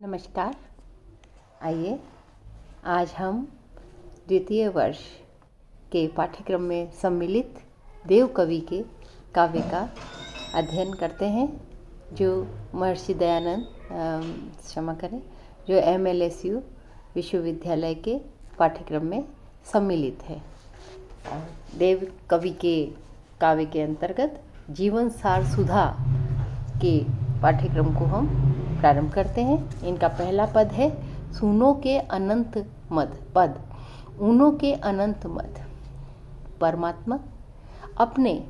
नमस्कार। आइए आज हम द्वितीय वर्ष के पाठ्यक्रम में सम्मिलित देव कवि के काव्य का अध्ययन करते हैं, जो महर्षि दयानंद क्षमा करें जो MLSU विश्वविद्यालय के पाठ्यक्रम में सम्मिलित है। देव कवि के काव्य के अंतर्गत जीवन सार सुधा के पाठ्यक्रम को हम प्रारंभ करते हैं। इनका पहला पद है सुनो के अनंत मद पद। ऊनो के अनंत मद। परमात्मा अपने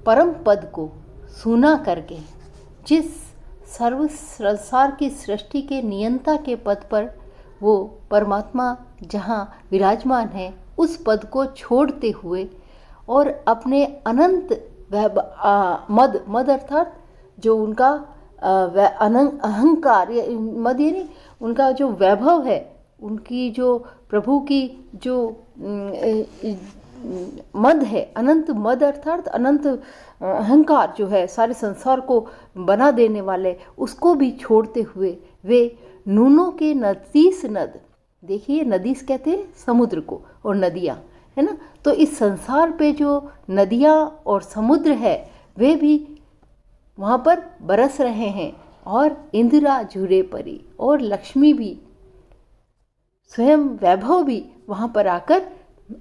परम पद को सुना करके जिस सर्व संसार की सृष्टि के नियंता के पद पर वो परमात्मा जहाँ विराजमान है, उस पद को छोड़ते हुए और अपने अनंत मद अर्थात जो उनका अहंकार मद यानी उनका जो वैभव है, उनकी जो प्रभु की जो मद है, अनंत मद अर्थात अनंत अहंकार जो है सारे संसार को बना देने वाले, उसको भी छोड़ते हुए वे नूनों के नतीस नद, देखिए नदीस कहते हैं समुद्र को और नदियाँ है ना, तो इस संसार पे जो नदियाँ और समुद्र है वे भी वहाँ पर बरस रहे हैं और इंदिरा झूरे परी और लक्ष्मी भी स्वयं वैभव भी वहाँ पर आकर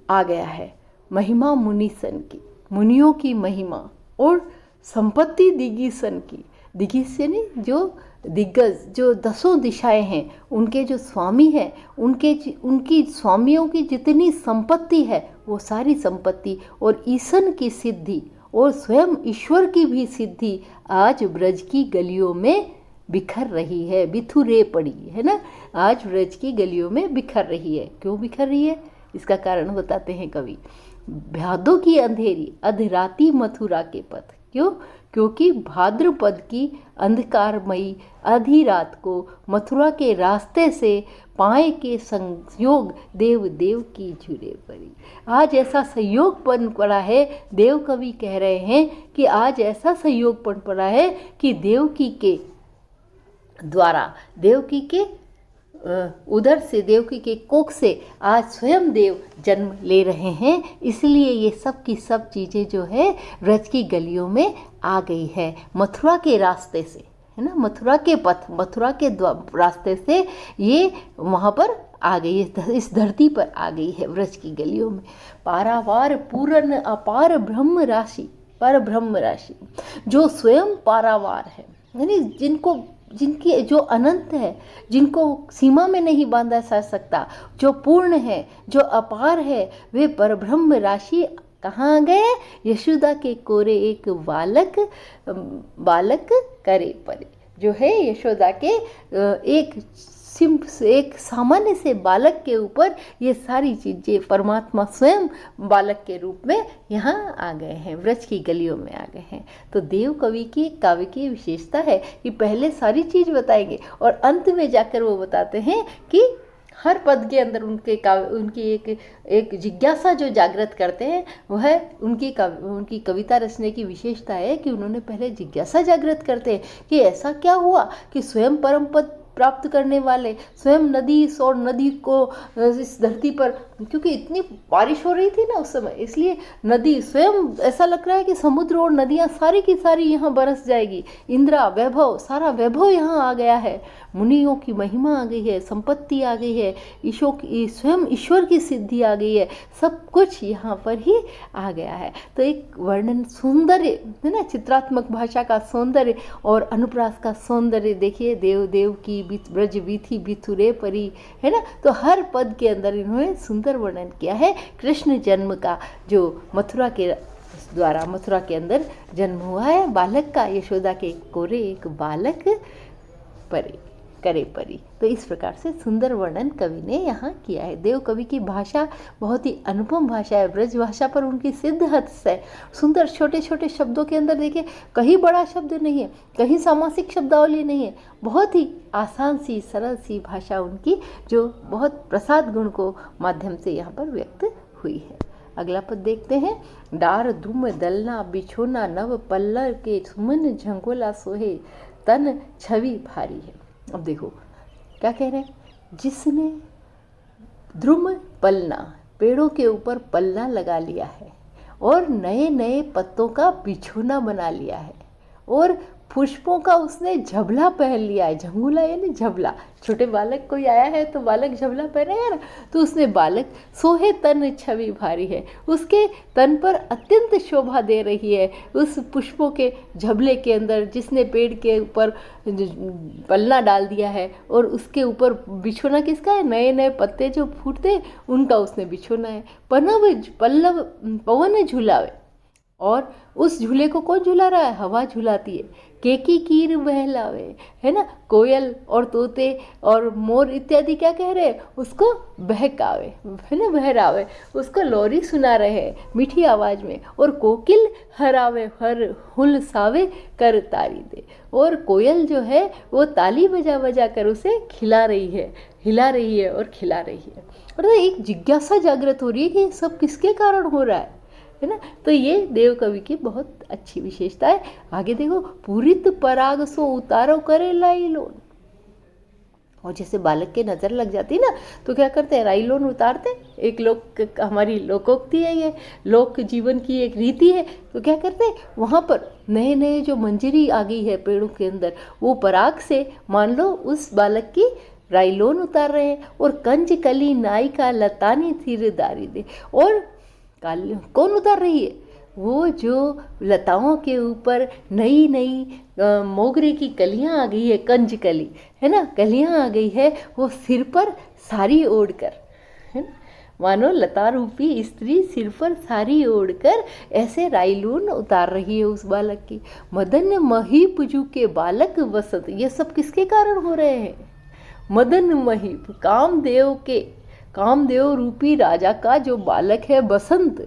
आ गया है। महिमा मुनिसन की, मुनियों की महिमा और संपत्ति दिगीसन की, दिगीस यानी जो दिग्गज जो दसों दिशाएं हैं उनके जो स्वामी हैं, उनकी स्वामियों की जितनी संपत्ति है वो सारी संपत्ति और ईसन की सिद्धि और स्वयं ईश्वर की भी सिद्धि आज ब्रज की गलियों में बिखर रही है, बिथुरे पड़ी है ना, आज ब्रज की गलियों में बिखर रही है। क्यों बिखर रही है, इसका कारण बताते हैं कवि। भादों की अंधेरी अधराती मथुरा के पथ। क्यों? क्योंकि भाद्रपद की अंधकारमयी आधी रात को मथुरा के रास्ते से पाए के संयोग देव देव की झूरे पड़ी। आज ऐसा संयोग बन पड़ा है, देव कवि कह रहे हैं कि आज ऐसा संयोग बन पड़ा है कि देवकी के द्वारा, देवकी के उधर से, देवकी के कोख से आज स्वयं देव जन्म ले रहे हैं। इसलिए ये सब की सब चीज़ें जो है ब्रज की गलियों में आ गई है, मथुरा के रास्ते से है ना, मथुरा के पथ, मथुरा के रास्ते से ये वहाँ पर आ गई है, इस धरती पर आ गई है ब्रज की गलियों में। पारावार पूर्ण अपार ब्रह्म राशि, पर ब्रह्म राशि जो स्वयं पारावार है, यानी जिनकी जो अनंत है, जिनको सीमा में नहीं बांधा जा सकता, जो पूर्ण है, जो अपार है, वे परब्रह्म राशि कहाँ गए? यशोदा के कोरे एक बालक करे परे, जो है यशोदा के एक सामान्य से बालक के ऊपर ये सारी चीज़ें परमात्मा स्वयं बालक के रूप में यहाँ आ गए हैं, ब्रज की गलियों में आ गए हैं। तो देव कवि की काव्य की विशेषता है कि पहले सारी चीज़ बताएंगे और अंत में जाकर वो बताते हैं कि हर पद के अंदर उनकी एक जिज्ञासा जो जागृत करते हैं, वह उनकी कविता रचने की विशेषता है कि उन्होंने पहले जिज्ञासा जागृत करते हैं कि ऐसा क्या हुआ कि स्वयं परम पद प्राप्त करने वाले स्वयं नदी को इस धरती पर, क्योंकि इतनी बारिश हो रही थी ना उस समय, इसलिए नदी स्वयं ऐसा लग रहा है कि समुद्र और नदियाँ सारी की सारी यहाँ बरस जाएगी। इंदिरा वैभव, सारा वैभव यहाँ आ गया है, मुनियों की महिमा आ गई है, संपत्ति आ गई है, स्वयं ईश्वर की सिद्धि आ गई है, सब कुछ यहाँ पर ही आ गया है। तो एक वर्णन सौंदर्य है ना, चित्रात्मक भाषा का सौंदर्य और अनुप्रास का सौंदर्य देखिए। देव देव की ब्रज बीथी बिथुरे परी है ना, तो हर पद के अंदर इन्होंने सुंदर वर्णन किया है कृष्ण जन्म का, जो मथुरा के द्वारा मथुरा के अंदर जन्म हुआ है बालक का, यशोदा के कोरे एक बालक परे करे परी। तो इस प्रकार से सुंदर वर्णन कवि ने यहाँ किया है। देव कवि की भाषा बहुत ही अनुपम भाषा है, ब्रज भाषा पर उनकी सिद्ध हस्त है। सुंदर छोटे छोटे शब्दों के अंदर देखिए, कहीं बड़ा शब्द नहीं है, कहीं सामासिक शब्दावली नहीं है, बहुत ही आसान सी सरल सी भाषा उनकी, जो बहुत प्रसाद गुण को माध्यम से यहाँ पर व्यक्त हुई है। अगला पद देखते हैं। डार धूम दलना बिछोना नव पल्लर के सुमन झंगोला सोहे तन छवि भारी है। अब देखो क्या कह रहे हैं, जिसने द्रुम पलना, पेड़ों के ऊपर पलना लगा लिया है और नए नए पत्तों का बिछौना बना लिया है और पुष्पों का उसने झबला पहन लिया है। झंगुला यानी झबला, छोटे बालक कोई आया है तो बालक झबला पहनेगा ना, तो उसने बालक सोहे तन छवि भारी है, उसके तन पर अत्यंत शोभा दे रही है उस पुष्पों के झबले के अंदर, जिसने पेड़ के ऊपर पल्ला डाल दिया है और उसके ऊपर बिछोना किसका है, नए नए पत्ते जो फूटते उनका उसने बिछोना है। पल्लव पवन झुलावे, और उस झूले को कौन झुला रहा है, हवा झुलाती है। केकी कीर बहलावे, है ना, कोयल और तोते और मोर इत्यादि क्या कह रहे हैं, उसको बहकावे, है ना, बहरावे, उसको लोरी सुना रहे हैं मीठी आवाज़ में। और कोकिल हरावे हर हुलसावे कर तारी दे, और कोयल जो है वो ताली बजा बजा कर उसे खिला रही है, हिला रही है और खिला रही है। और एक जिज्ञासा जागृत हो रही है कि सब किसके कारण हो रहा है ना। तो ये देव कवि की बहुत अच्छी विशेषता है। आगे देखो, पूरित पराग सो उतारो करे लाई लोन, और जैसे बालक के नज़र लग जाती ना तो क्या करते हैं, राई लोन उतारते। एक लोक, हमारी लोकोक्ति है, ये लोक जीवन की एक रीति है। तो क्या करते हैं, वहाँ पर नए नए जो मंजरी आ गई है पेड़ों के अंदर, वो पराग से मान लो उस बालक की राइलोन उतार रहे हैं। और कंज कली नाई का लतानी थीरदारी दे, और कौन उतार रही है, वो जो लताओं के ऊपर नई नई मोगरे की कलियां आ गई है, कंज कली, है ना, कलियां आ गई है, वो सिर पर साड़ी ओढ़कर, है ना, मानो लता रूपी स्त्री सिर पर साड़ी ओढ़कर ऐसे राइलून उतार रही है उस बालक की। मदन महीपजू के बालक वसंत, ये सब किसके कारण हो रहे हैं, मदन महीप, कामदेव रूपी राजा का जो बालक है बसंत,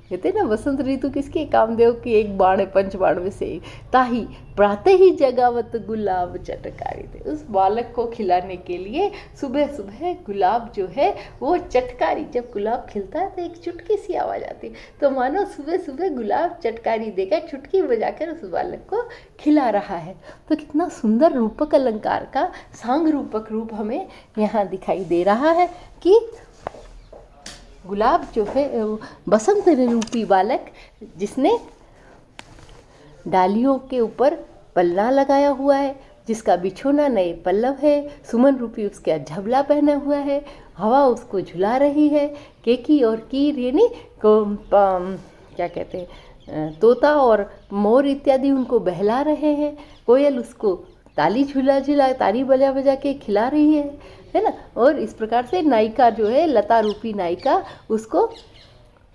कहते ना वसंत ऋतु किसकी, कामदेव की एक बाण है, पंचबाण में से। ताही प्रातः ही जगावत गुलाब चटकारी दे, उस बालक को खिलाने के लिए सुबह सुबह गुलाब जो है वो चटकारी, जब गुलाब खिलता है तो एक चुटकी सी आवाज़ आती है, तो मानो सुबह सुबह गुलाब चटकारी देकर चुटकी बजाकर उस बालक को खिला रहा है। तो कितना सुंदर रूपक अलंकार का सांग रूपक रूप हमें यहाँ दिखाई दे रहा है कि गुलाब जो है बसंत रूपी बालक, जिसने डालियों के ऊपर पल्ला लगाया हुआ है, जिसका बिछोना नए पल्लव है, सुमन रूपी उसका झबला पहना हुआ है, हवा उसको झुला रही है, केकी और कीर यानी क्या कहते हैं, तोता और मोर इत्यादि उनको बहला रहे हैं, कोयल उसको ताली झुला ताली बजा बजा के खिला रही है ना। और इस प्रकार से नायिका जो है, लता रूपी नायिका, उसको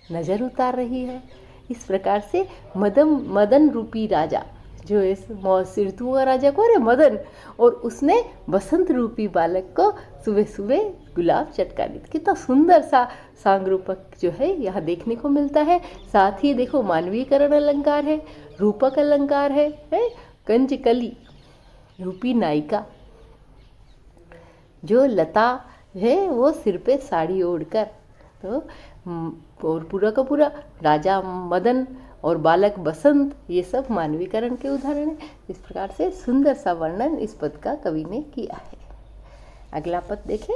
नज़र उतार रही है। इस प्रकार से मदन रूपी राजा जो इस ऋतु का राजा कौन है, मदन, और उसने बसंत रूपी बालक को सुबह सुबह गुलाब चटकारी। कितना सुंदर सा सांग रूपक जो है यहाँ देखने को मिलता है। साथ ही देखो मानवीकरण अलंकार है, रूपक अलंकार है कंज कली रूपी नायिका, जो लता है वो सिर पे साड़ी ओढ़कर, तो और पूरा का पूरा राजा मदन और बालक बसंत, ये सब मानवीकरण के उदाहरण हैं। इस प्रकार से सुंदर सा वर्णन इस पद का कवि ने किया है। अगला पद देखें,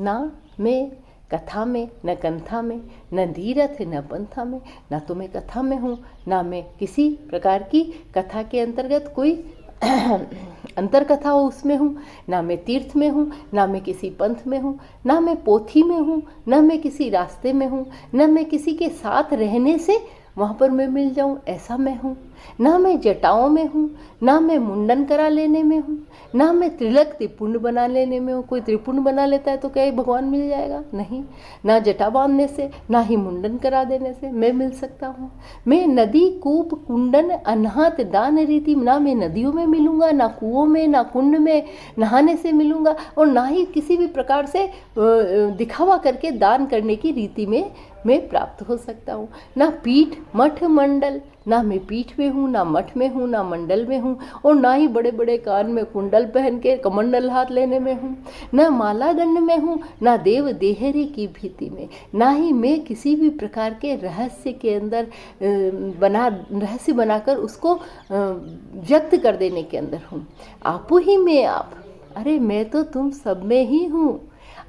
ना मैं कथा में न कंथा में, न धीरथ न पंथा में, ना तो मैं कथा में हूँ, ना मैं किसी प्रकार की कथा के अंतर्गत कोई अंतर कथा हो उसमें हूँ, ना मैं तीर्थ में हूँ, ना मैं किसी पंथ में हूँ, ना मैं पोथी में हूँ, ना मैं किसी रास्ते में हूँ, ना मैं किसी के साथ रहने से वहाँ पर मैं मिल जाऊँ, ऐसा मैं हूँ, ना मैं जटाओं में हूँ, ना मैं मुंडन करा लेने में हूँ, ना मैं त्रिपुंड बना लेने में हूँ। कोई त्रिपुंड बना लेता है तो क्या भगवान मिल जाएगा, नहीं, ना जटा बांधने से ना ही मुंडन करा देने से मैं मिल सकता हूँ। मैं नदी कूप कुंडन अनहत दान रीति, ना मैं नदियों में मिलूँगा, ना कुओं में, ना कुंड में नहाने से मिलूँगा, और ना ही किसी भी प्रकार से दिखावा करके दान करने की रीति में मैं प्राप्त हो सकता हूँ। ना पीठ मठ मंडल, ना मैं पीठ में हूँ, ना मठ में हूँ, ना मंडल में हूँ, और ना ही बड़े बड़े कान में कुंडल पहन के कमंडल हाथ लेने में हूँ, ना माला दंड में हूँ, ना देव देहरी की भीति में, ना ही मैं किसी भी प्रकार के रहस्य के अंदर रहस्य बनाकर उसको व्यक्त कर देने के अंदर हूँ। आपो ही में आप, अरे मैं तो तुम सब में ही हूँ,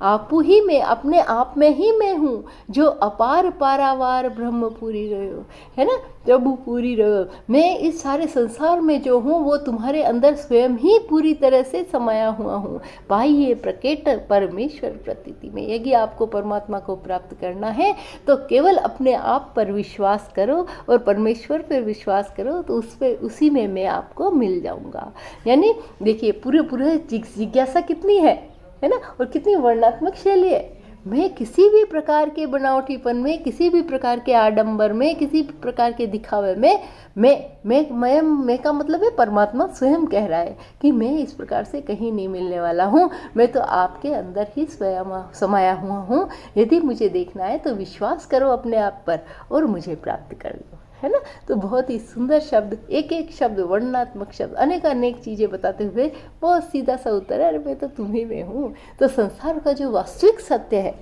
आप ही में, अपने आप में ही मैं हूँ, जो अपार पारावार ब्रह्म पूरी रहो, है ना, प्रभु पूरी रहो। मैं इस सारे संसार में जो हूँ वो तुम्हारे अंदर स्वयं ही पूरी तरह से समाया हुआ हूँ। पाइए प्रकट परमेश्वर प्रतीति में। यदि आपको परमात्मा को प्राप्त करना है तो केवल अपने आप पर विश्वास करो और परमेश्वर पर विश्वास करो, तो उस पर, उसी में मैं आपको मिल जाऊँगा। यानी देखिए पूरे जिज्ञासा कितनी है ना, और कितनी वर्णनात्मक शैली है। मैं किसी भी प्रकार के बनावटीपन में, किसी भी प्रकार के आडंबर में, किसी भी प्रकार के दिखावे में, मैं का मतलब है परमात्मा स्वयं कह रहा है कि मैं इस प्रकार से कहीं नहीं मिलने वाला हूँ, मैं तो आपके अंदर ही स्वयं समाया हुआ हूँ। यदि मुझे देखना है तो विश्वास करो अपने आप पर और मुझे प्राप्त कर लो, है ना। तो बहुत ही सुंदर शब्द, एक एक शब्द वर्णनात्मक शब्द, अनेक चीज़ें बताते हुए बहुत सीधा सा उत्तर है, अरे मैं तो तुम्ही में हूँ। तो संसार का जो वास्तविक सत्य है,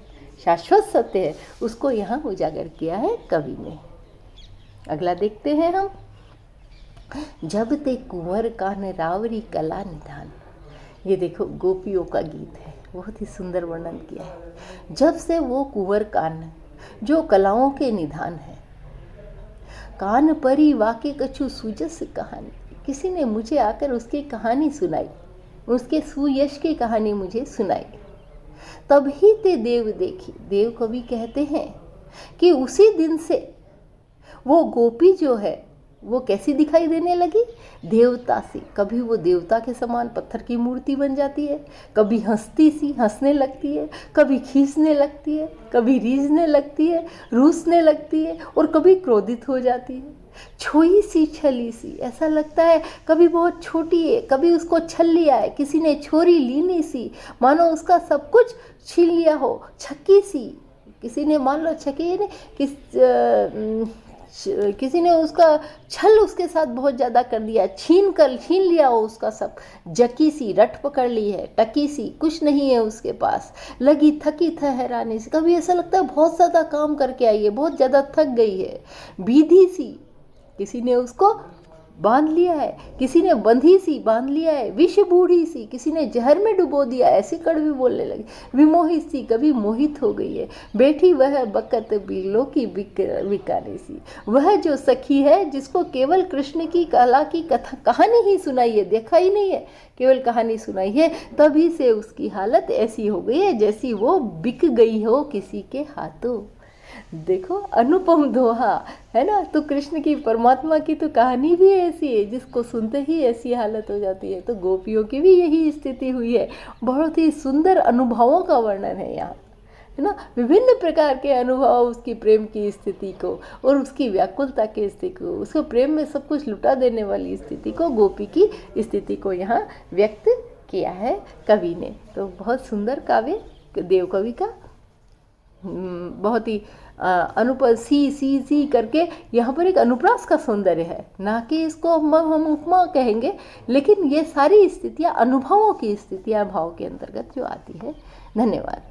शाश्वत सत्य है, उसको यहाँ उजागर किया है कवि ने। अगला देखते हैं हम। जब ते कुंवर कान रावरी कला निधान। ये देखो गोपियों का गीत है, बहुत ही सुंदर वर्णन किया है। जब से वो कुंवर कान जो कलाओं के निधान है, कान परी वाके कछु सुजस कहानी, किसी ने मुझे आकर उसकी कहानी सुनाई, उसके सुयश की कहानी मुझे सुनाई। तभी ते देव देखी, देव कवि कहते हैं कि उसी दिन से वो गोपी जो है वो कैसी दिखाई देने लगी, देवता सी। कभी वो देवता के समान पत्थर की मूर्ति बन जाती है, कभी हंसती सी हंसने लगती है, कभी खींचने लगती है, कभी रीझने लगती है, रूसने लगती है, और कभी क्रोधित हो जाती है। छोई सी छली सी, ऐसा लगता है कभी बहुत छोटी है, कभी उसको छल लिया है, किसी ने छोरी लीनी सी, मानो उसका सब कुछ छीन लिया हो। छकी सी, किसी ने मान लो छकी ने किसी ने उसका छल उसके साथ बहुत ज़्यादा कर दिया, छीन लिया हो उसका सब। जकी सी, रट पकड़ ली है, टकी सी, कुछ नहीं है उसके पास, लगी थकी ठहराने से, कभी ऐसा लगता है बहुत ज़्यादा काम करके आई है, बहुत ज़्यादा थक गई है। बीधी सी, किसी ने उसको बांध लिया है, किसी ने बंधी सी बांध लिया है। विष बूढ़ी सी, किसी ने जहर में डुबो दिया, ऐसी कड़वी बोलने लगी। विमोहित सी, कभी मोहित हो गई है। बैठी वह बकत बिलो की बिकाने सी, वह जो सखी है जिसको केवल कृष्ण की कला की कहानी ही सुनाई है, देखा ही नहीं है, केवल कहानी सुनाई है, तभी से उसकी हालत ऐसी हो गई है जैसी वो बिक गई हो किसी के हाथों। देखो अनुपम दोहा है ना। तो कृष्ण की, परमात्मा की तो कहानी भी ऐसी है जिसको सुनते ही ऐसी हालत हो जाती है। तो गोपियों की भी यही स्थिति हुई है। बहुत ही सुंदर अनुभवों का वर्णन है यहाँ, है ना। विभिन्न प्रकार के अनुभव, उसकी प्रेम की स्थिति को और उसकी व्याकुलता की स्थिति को, उसको प्रेम में सब कुछ लुटा देने वाली स्थिति को, गोपी की स्थिति को यहाँ व्यक्त किया है कवि ने। तो बहुत सुंदर काव्य देव कवि का, बहुत ही सी करके यहाँ पर एक अनुप्रास का सौंदर्य है, ना कि इसको हम उपमा कहेंगे, लेकिन ये सारी स्थितियाँ अनुभवों की स्थितियाँ भाव के अंतर्गत जो आती है। धन्यवाद।